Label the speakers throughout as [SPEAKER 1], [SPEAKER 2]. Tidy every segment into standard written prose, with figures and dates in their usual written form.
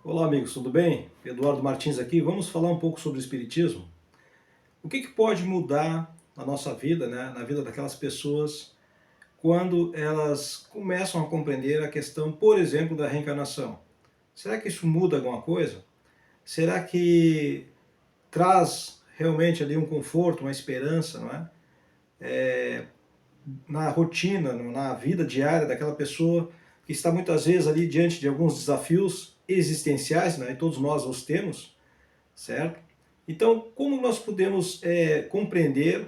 [SPEAKER 1] Olá amigos, tudo bem? Eduardo Martins aqui. Vamos falar um pouco sobre o Espiritismo. O que pode mudar na nossa vida, né? Na vida daquelas pessoas, quando elas começam a compreender a questão, por exemplo, da reencarnação? Será que isso muda alguma coisa? Será que traz realmente ali um conforto, uma esperança, não é? Na rotina, na vida diária daquela pessoa que está muitas vezes ali diante de alguns desafios existenciais, né? E todos nós os temos, certo? Então, como nós podemos compreender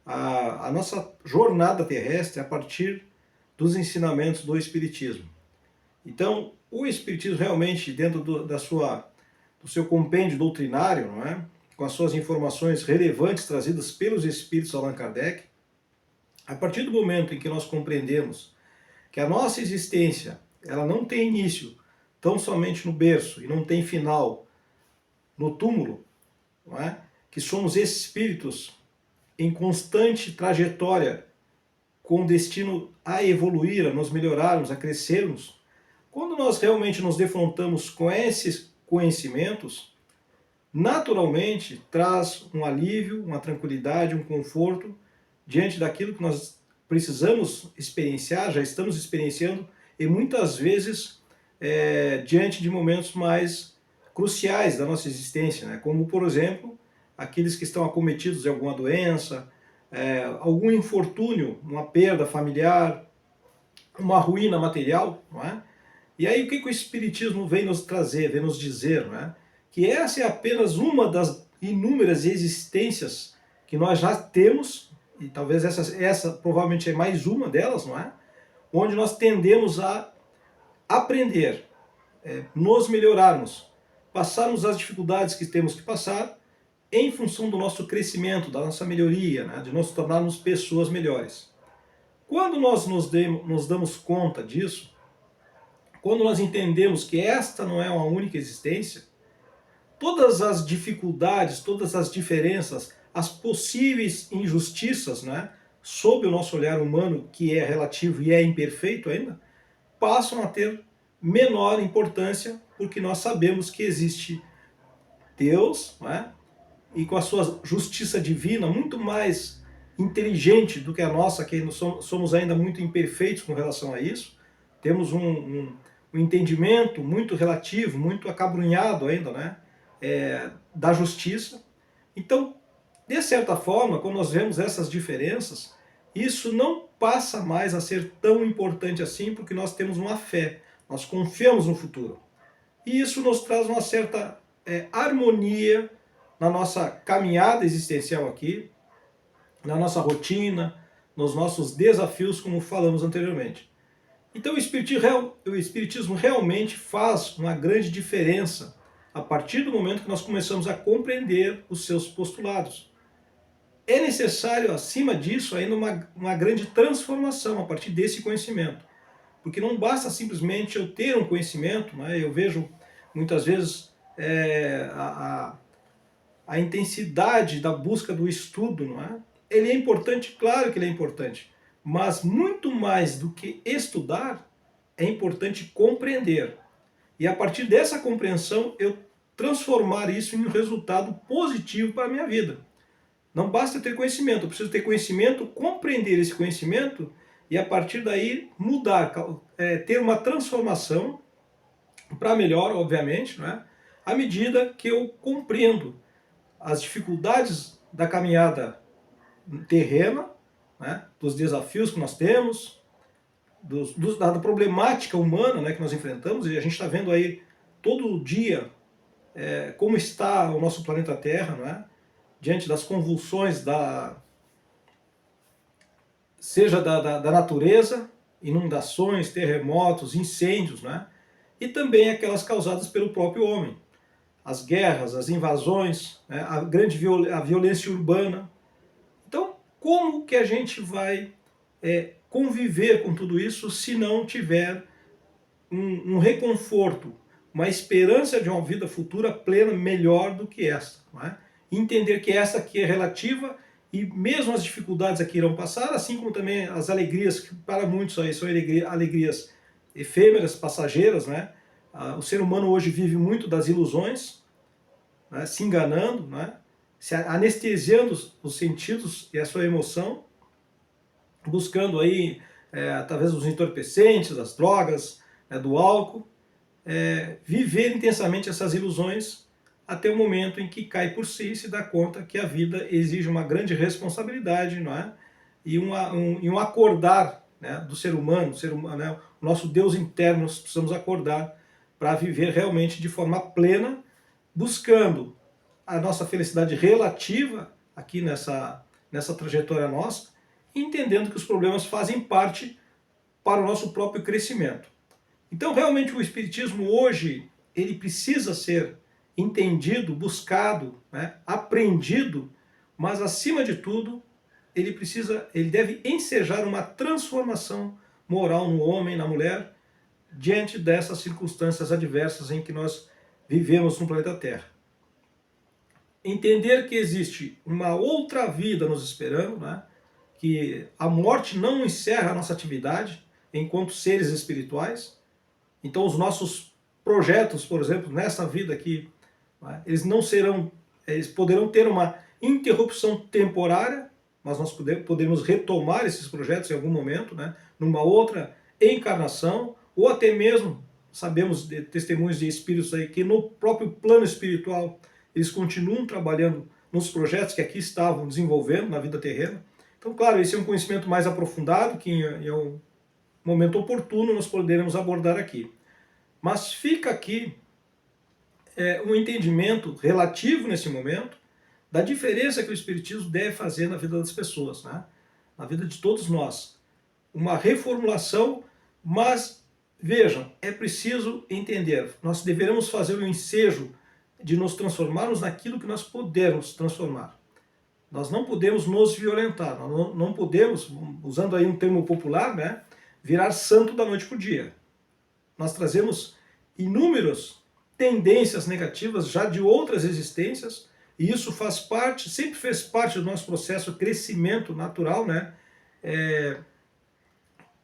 [SPEAKER 1] a nossa jornada terrestre a partir dos ensinamentos do Espiritismo? Então, o Espiritismo realmente, dentro do seu compêndio doutrinário, não é? Com as suas informações relevantes trazidas pelos Espíritos Allan Kardec, a partir do momento em que nós compreendemos que a nossa existência ela não tem início tão somente no berço e não tem final no túmulo, não é? Que somos espíritos em constante trajetória com destino a evoluir, a nos melhorarmos, a crescermos. Quando nós realmente nos defrontamos com esses conhecimentos, naturalmente traz um alívio, uma tranquilidade, um conforto diante daquilo que nós precisamos experienciar, já estamos experienciando, e muitas vezes diante de momentos mais cruciais da nossa existência, né? Como, por exemplo, aqueles que estão acometidos de alguma doença, algum infortúnio, uma perda familiar, uma ruína material, não é? E aí o que o Espiritismo vem nos trazer, vem nos dizer, não é? Que essa é apenas uma das inúmeras existências que nós já temos, e talvez essa provavelmente é mais uma delas, não é? Onde nós tendemos a aprender, nos melhorarmos, passarmos as dificuldades que temos que passar em função do nosso crescimento, da nossa melhoria, né? De nos tornarmos pessoas melhores. Quando nós nos damos conta disso, quando nós entendemos que esta não é uma única existência, todas as dificuldades, todas as diferenças, as possíveis injustiças, né, sob o nosso olhar humano, que é relativo e é imperfeito ainda, passam a ter menor importância, porque nós sabemos que existe Deus, né, e com a sua justiça divina, muito mais inteligente do que a nossa, que somos ainda muito imperfeitos com relação a isso, temos um entendimento muito relativo, muito acabrunhado ainda, né, da justiça. Então, de certa forma, quando nós vemos essas diferenças, isso não passa mais a ser tão importante assim, porque nós temos uma fé, nós confiamos no futuro. E isso nos traz uma certa harmonia na nossa caminhada existencial aqui, na nossa rotina, nos nossos desafios, como falamos anteriormente. Então o Espiritismo realmente faz uma grande diferença a partir do momento que nós começamos a compreender os seus postulados. É necessário, acima disso, ainda uma grande transformação a partir desse conhecimento. Porque não basta simplesmente eu ter um conhecimento, né? Eu vejo muitas vezes a intensidade da busca do estudo, não é? Ele é importante, claro que ele é importante, mas muito mais do que estudar, é importante compreender. E a partir dessa compreensão, eu transformar isso em um resultado positivo para a minha vida. Não basta ter conhecimento, eu preciso ter conhecimento, compreender esse conhecimento e a partir daí mudar, ter uma transformação para melhor, obviamente, né? À medida que eu compreendo as dificuldades da caminhada terrena, né? Dos desafios que nós temos, da problemática humana, né, que nós enfrentamos, e a gente está vendo aí todo dia como está o nosso planeta Terra, né? Diante das convulsões seja da natureza, inundações, terremotos, incêndios, né? E também aquelas causadas pelo próprio homem. As guerras, as invasões, né? A violência urbana. Então, como que a gente vai conviver com tudo isso se não tiver um reconforto, uma esperança de uma vida futura plena, melhor do que essa, não é? Entender que essa aqui é relativa e mesmo as dificuldades aqui irão passar, assim como também as alegrias, que para muitos aí são alegrias efêmeras, passageiras, né? O ser humano hoje vive muito das ilusões, né, se enganando, né, se anestesiando os sentidos e a sua emoção, buscando aí, através dos entorpecentes, das drogas, né, do álcool, viver intensamente essas ilusões até o momento em que cai por si e se dá conta que a vida exige uma grande responsabilidade, não é? E um acordar, né, do ser humano, né, o nosso Deus interno, nós precisamos acordar para viver realmente de forma plena, buscando a nossa felicidade relativa aqui nessa trajetória nossa, entendendo que os problemas fazem parte para o nosso próprio crescimento. Então, realmente, o Espiritismo hoje, ele precisa ser entendido, buscado, né, aprendido, mas, acima de tudo, ele deve ensejar uma transformação moral no homem, na mulher, diante dessas circunstâncias adversas em que nós vivemos no planeta Terra. Entender que existe uma outra vida nos esperando, né, que a morte não encerra a nossa atividade enquanto seres espirituais. Então os nossos projetos, por exemplo, nessa vida aqui, né, eles poderão ter uma interrupção temporária, mas nós podemos retomar esses projetos em algum momento, né, numa outra encarnação, ou até mesmo, sabemos de testemunhos de espíritos aí que no próprio plano espiritual eles continuam trabalhando nos projetos que aqui estavam desenvolvendo na vida terrena. Então, claro, esse é um conhecimento mais aprofundado, que em um momento oportuno nós poderemos abordar aqui. Mas fica aqui um entendimento relativo nesse momento da diferença que o Espiritismo deve fazer na vida das pessoas, né? Na vida de todos nós. Uma reformulação, mas vejam, é preciso entender, nós deveremos fazer o ensejo de nos transformarmos naquilo que nós podemos transformar. Nós não podemos nos violentar, nós não podemos, usando aí um termo popular, né, virar santo da noite para o dia. Nós trazemos inúmeras tendências negativas já de outras existências, e isso faz parte, sempre fez parte do nosso processo de crescimento natural, né,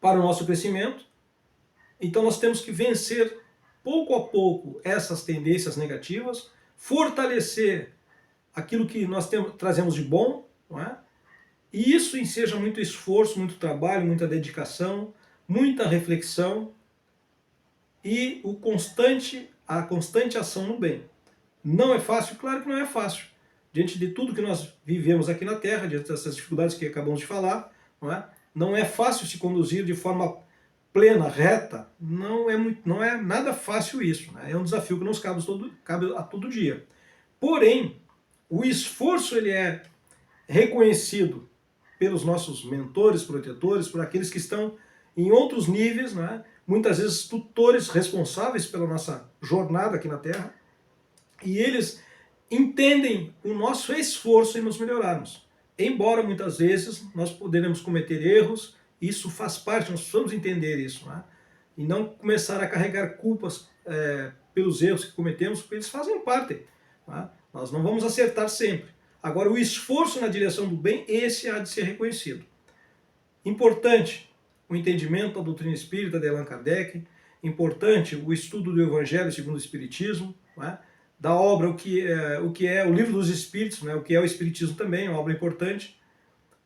[SPEAKER 1] para o nosso crescimento. Então nós temos que vencer pouco a pouco essas tendências negativas, fortalecer aquilo que nós trazemos de bom, não é? E isso enseja muito esforço, muito trabalho, muita dedicação, muita reflexão e a constante ação no bem. Não é fácil? Claro que não é fácil. Diante de tudo que nós vivemos aqui na Terra, diante dessas dificuldades que acabamos de falar, não é fácil se conduzir de forma plena, reta, não é nada fácil isso, né? É um desafio que nos cabe a todo dia. Porém, o esforço ele é reconhecido pelos nossos mentores, protetores, por aqueles que estão em outros níveis, né? Muitas vezes tutores responsáveis pela nossa jornada aqui na Terra, e eles entendem o nosso esforço em nos melhorarmos. Embora muitas vezes nós poderemos cometer erros, isso faz parte, nós precisamos entender isso, né? E não começar a carregar culpas pelos erros que cometemos, porque eles fazem parte, né? Nós não vamos acertar sempre. Agora, o esforço na direção do bem, esse há de ser reconhecido. Importante o entendimento da doutrina espírita de Allan Kardec, importante o estudo do Evangelho segundo o Espiritismo, né? Da obra o que é o Livro dos Espíritos, né? O que é o Espiritismo também, uma obra importante,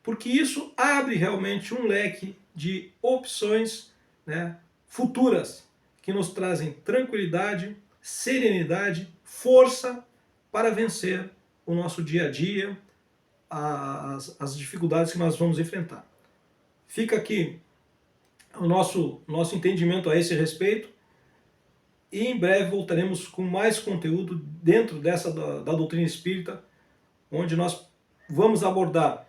[SPEAKER 1] porque isso abre realmente um leque de opções, né, futuras, que nos trazem tranquilidade, serenidade, força para vencer o nosso dia a dia, as dificuldades que nós vamos enfrentar. Fica aqui o nosso entendimento a esse respeito, e em breve voltaremos com mais conteúdo dentro da doutrina espírita, onde nós vamos abordar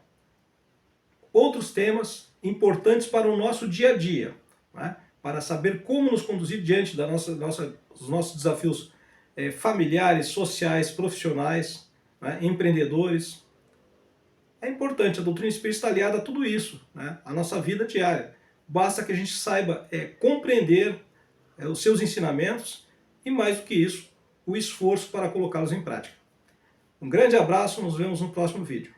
[SPEAKER 1] outros temas importantes para o nosso dia a dia, né? Para saber como nos conduzir diante dos nossos desafios familiares, sociais, profissionais, né? Empreendedores. É importante, a doutrina espírita está aliada a tudo isso, né? A nossa vida diária. Basta que a gente saiba compreender os seus ensinamentos e, mais do que isso, o esforço para colocá-los em prática. Um grande abraço, nos vemos no próximo vídeo.